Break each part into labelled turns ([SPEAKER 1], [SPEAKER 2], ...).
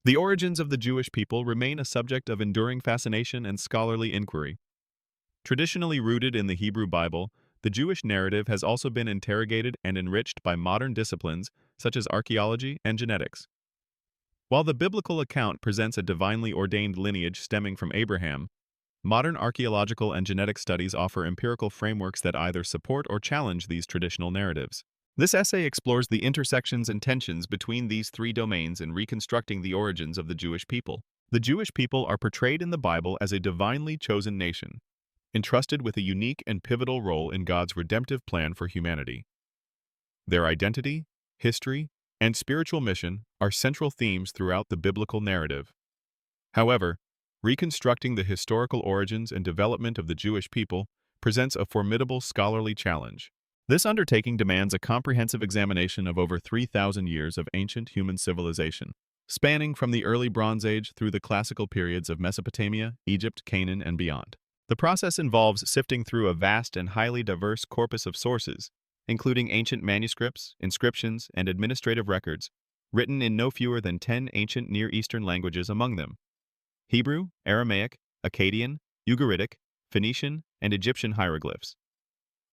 [SPEAKER 1] The origins of the Jewish people remain a subject of enduring fascination and scholarly inquiry. Traditionally rooted in the Hebrew Bible, the Jewish narrative has also been interrogated and enriched by modern disciplines such as archaeology and genetics. While the biblical account presents a divinely ordained lineage stemming from Abraham, modern archaeological and genetic studies offer empirical frameworks that either support or challenge these traditional narratives. This essay explores the intersections and tensions between these three domains in reconstructing the origins of the Jewish people. The Jewish people are portrayed in the Bible as a divinely chosen nation, entrusted with a unique and pivotal role in God's redemptive plan for humanity. Their identity, history, and spiritual mission are central themes throughout the biblical narrative. However, reconstructing the historical origins and development of the Jewish people presents a formidable scholarly challenge. This undertaking demands a comprehensive examination of over 3,000 years of ancient human civilization, spanning from the early Bronze Age through the classical periods of Mesopotamia, Egypt, Canaan, and beyond. The process involves sifting through a vast and highly diverse corpus of sources, including ancient manuscripts, inscriptions, and administrative records, written in no fewer than 10 ancient Near Eastern languages among them: Hebrew, Aramaic, Akkadian, Ugaritic, Phoenician, and Egyptian hieroglyphs.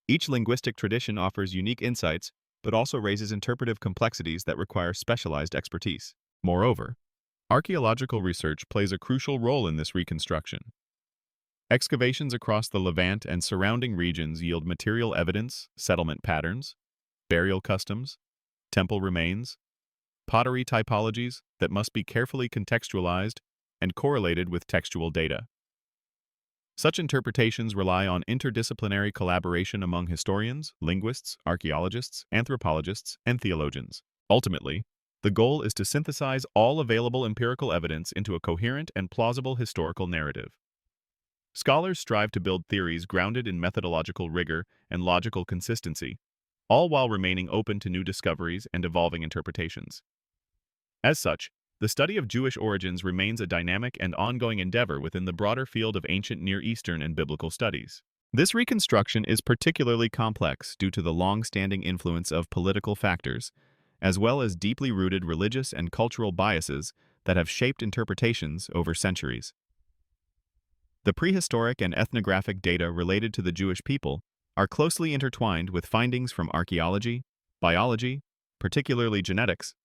[SPEAKER 1] Each linguistic tradition offers unique insights, but also raises interpretive complexities that require specialized expertise. Moreover, archaeological research plays a crucial role in this reconstruction. Excavations across the Levant and surrounding regions yield material evidence, settlement patterns, burial customs, temple remains, pottery typologies that must be carefully contextualized and correlated with textual data. Such interpretations rely on interdisciplinary collaboration among historians, linguists, archaeologists, anthropologists, and theologians. Ultimately, the goal is to synthesize all available empirical evidence into a coherent and plausible historical narrative. Scholars strive to build theories grounded in methodological rigor and logical consistency, all while remaining open to new discoveries and evolving interpretations. As such, the study of Jewish origins remains a dynamic and ongoing endeavor within the broader field of ancient Near Eastern and biblical studies. This reconstruction is particularly complex due to the long-standing influence of political factors, as well as deeply rooted religious and cultural biases that have shaped interpretations over centuries. The prehistoric and ethnographic data related to the Jewish people are closely intertwined with findings from archaeology, biology, particularly genetics,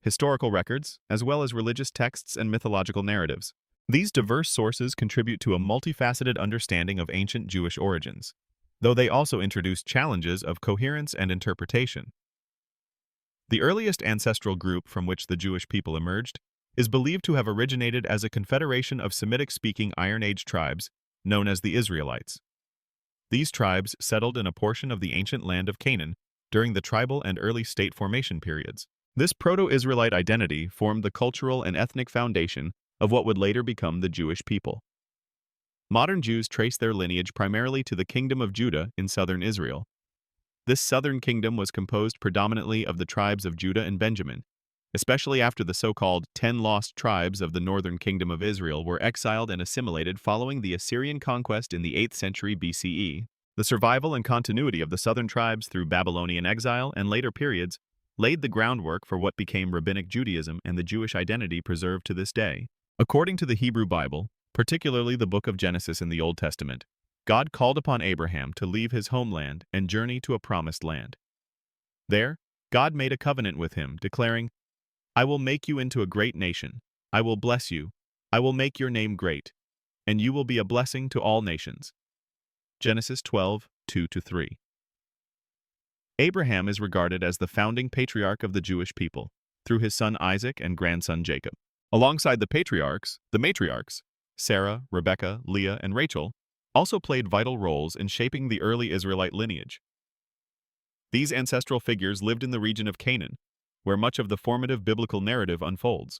[SPEAKER 1] historical records, as well as religious texts and mythological narratives. These diverse sources contribute to a multifaceted understanding of ancient Jewish origins, though they also introduce challenges of coherence and interpretation. The earliest ancestral group from which the Jewish people emerged is believed to have originated as a confederation of Semitic-speaking Iron Age tribes known as the Israelites. These tribes settled in a portion of the ancient land of Canaan during the tribal and early state formation periods. This Proto-Israelite identity formed the cultural and ethnic foundation of what would later become the Jewish people. Modern Jews trace their lineage primarily to the Kingdom of Judah in southern Israel. This southern kingdom was composed predominantly of the tribes of Judah and Benjamin, especially after the so-called 10 lost tribes of the northern kingdom of Israel were exiled and assimilated following the Assyrian conquest in the 8th century BCE. The survival and continuity of the southern tribes through Babylonian exile and later periods laid the groundwork for what became Rabbinic Judaism and the Jewish identity preserved to this day. According to the Hebrew Bible, particularly the book of Genesis in the Old Testament, God called upon Abraham to leave his homeland and journey to a promised land. There, God made a covenant with him, declaring, "I will make you into a great nation. I will bless you. I will make your name great, and you will be a blessing to all nations." Genesis 12, 2-3. Abraham is regarded as the founding patriarch of the Jewish people, through his son Isaac and grandson Jacob. Alongside the patriarchs, the matriarchs, Sarah, Rebekah, Leah, and Rachel, also played vital roles in shaping the early Israelite lineage. These ancestral figures lived in the region of Canaan, where much of the formative biblical narrative unfolds.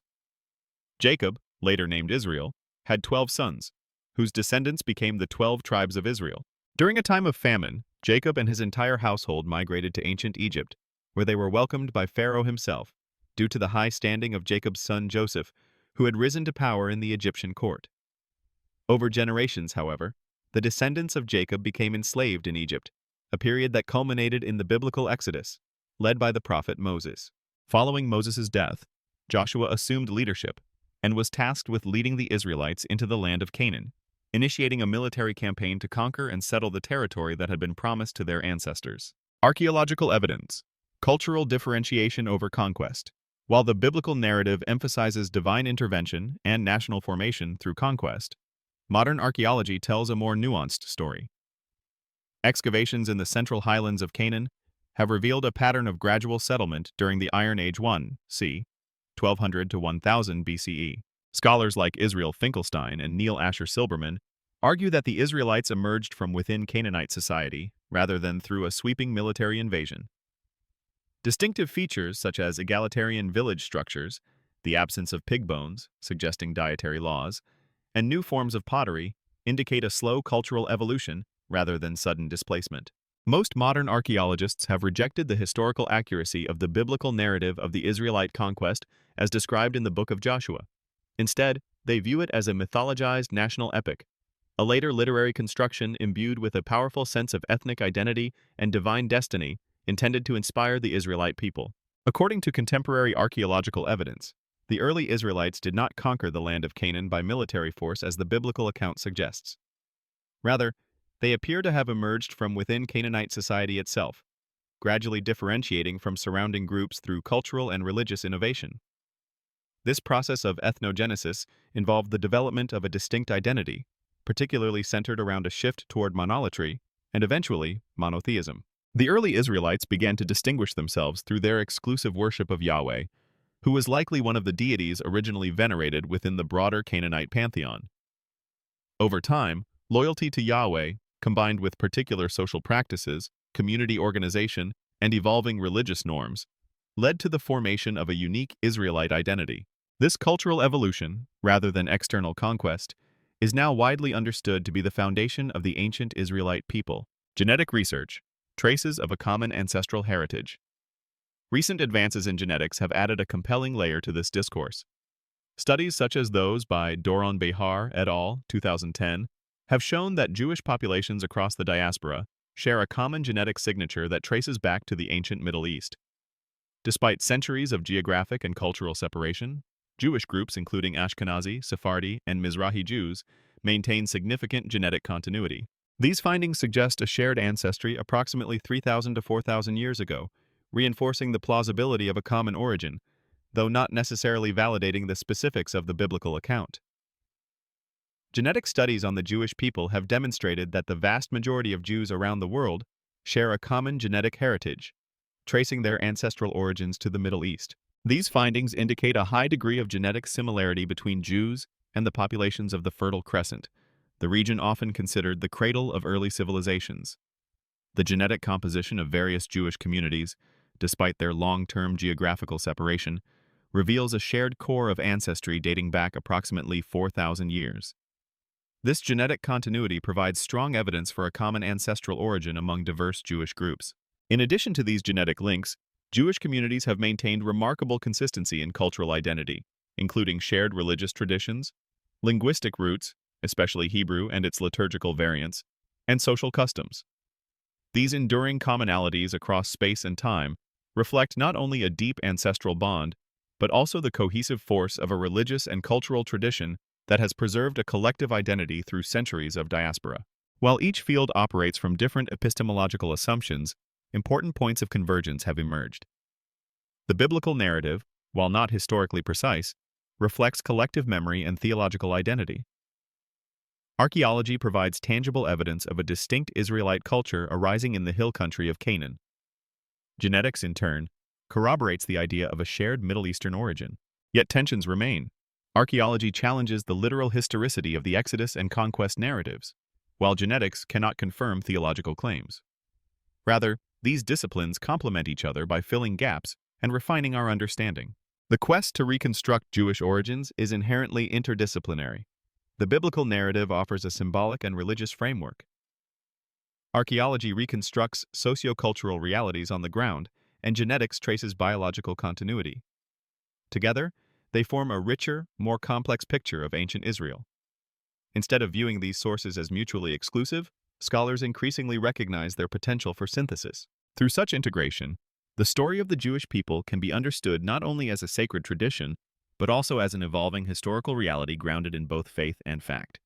[SPEAKER 1] Jacob, later named Israel, had 12 sons, whose descendants became the 12 tribes of Israel. During a time of famine, Jacob and his entire household migrated to ancient Egypt, where they were welcomed by Pharaoh himself, due to the high standing of Jacob's son Joseph, who had risen to power in the Egyptian court. Over generations, however, the descendants of Jacob became enslaved in Egypt, a period that culminated in the biblical Exodus, led by the prophet Moses. Following Moses' death, Joshua assumed leadership, and was tasked with leading the Israelites into the land of Canaan, initiating a military campaign to conquer and settle the territory that had been promised to their ancestors. Archaeological evidence. Cultural differentiation over conquest. While the biblical narrative emphasizes divine intervention and national formation through conquest, modern archaeology tells a more nuanced story. Excavations in the central highlands of Canaan have revealed a pattern of gradual settlement during the Iron Age 1, c. 1200 to 1000 BCE. Scholars like Israel Finkelstein and Neil Asher Silberman argue that the Israelites emerged from within Canaanite society rather than through a sweeping military invasion. Distinctive features such as egalitarian village structures, the absence of pig bones, suggesting dietary laws, and new forms of pottery indicate a slow cultural evolution rather than sudden displacement. Most modern archaeologists have rejected the historical accuracy of the biblical narrative of the Israelite conquest as described in the Book of Joshua. Instead, they view it as a mythologized national epic, a later literary construction imbued with a powerful sense of ethnic identity and divine destiny intended to inspire the Israelite people. According to contemporary archaeological evidence, the early Israelites did not conquer the land of Canaan by military force as the biblical account suggests. Rather, they appear to have emerged from within Canaanite society itself, gradually differentiating from surrounding groups through cultural and religious innovation. This process of ethnogenesis involved the development of a distinct identity, particularly centered around a shift toward monolatry and eventually monotheism. The early Israelites began to distinguish themselves through their exclusive worship of Yahweh, who was likely one of the deities originally venerated within the broader Canaanite pantheon. Over time, loyalty to Yahweh, combined with particular social practices, community organization, and evolving religious norms, led to the formation of a unique Israelite identity. This cultural evolution, rather than external conquest, is now widely understood to be the foundation of the ancient Israelite people. Genetic research. Traces of a common ancestral heritage. Recent advances in genetics have added a compelling layer to this discourse. Studies such as those by Doron Behar et al. 2010 have shown that Jewish populations across the diaspora share a common genetic signature that traces back to the ancient Middle East. Despite centuries of geographic and cultural separation, Jewish groups including Ashkenazi, Sephardi, and Mizrahi Jews maintain significant genetic continuity. These findings suggest a shared ancestry approximately 3,000 to 4,000 years ago, reinforcing the plausibility of a common origin, though not necessarily validating the specifics of the biblical account. Genetic studies on the Jewish people have demonstrated that the vast majority of Jews around the world share a common genetic heritage, tracing their ancestral origins to the Middle East. These findings indicate a high degree of genetic similarity between Jews and the populations of the Fertile Crescent, the region often considered the cradle of early civilizations. The genetic composition of various Jewish communities, despite their long-term geographical separation, reveals a shared core of ancestry dating back approximately 4,000 years. This genetic continuity provides strong evidence for a common ancestral origin among diverse Jewish groups. In addition to these genetic links, Jewish communities have maintained remarkable consistency in cultural identity, including shared religious traditions, linguistic roots, especially Hebrew and its liturgical variants, and social customs. These enduring commonalities across space and time reflect not only a deep ancestral bond, but also the cohesive force of a religious and cultural tradition that has preserved a collective identity through centuries of diaspora. While each field operates from different epistemological assumptions, important points of convergence have emerged. The biblical narrative, while not historically precise, reflects collective memory and theological identity. Archaeology provides tangible evidence of a distinct Israelite culture arising in the hill country of Canaan. Genetics, in turn, corroborates the idea of a shared Middle Eastern origin. Yet tensions remain. Archaeology challenges the literal historicity of the Exodus and conquest narratives, while genetics cannot confirm theological claims. Rather, these disciplines complement each other by filling gaps and refining our understanding. The quest to reconstruct Jewish origins is inherently interdisciplinary. The biblical narrative offers a symbolic and religious framework. Archaeology reconstructs sociocultural realities on the ground, and genetics traces biological continuity. Together, they form a richer, more complex picture of ancient Israel. Instead of viewing these sources as mutually exclusive, scholars increasingly recognize their potential for synthesis. Through such integration, the story of the Jewish people can be understood not only as a sacred tradition, but also as an evolving historical reality grounded in both faith and fact.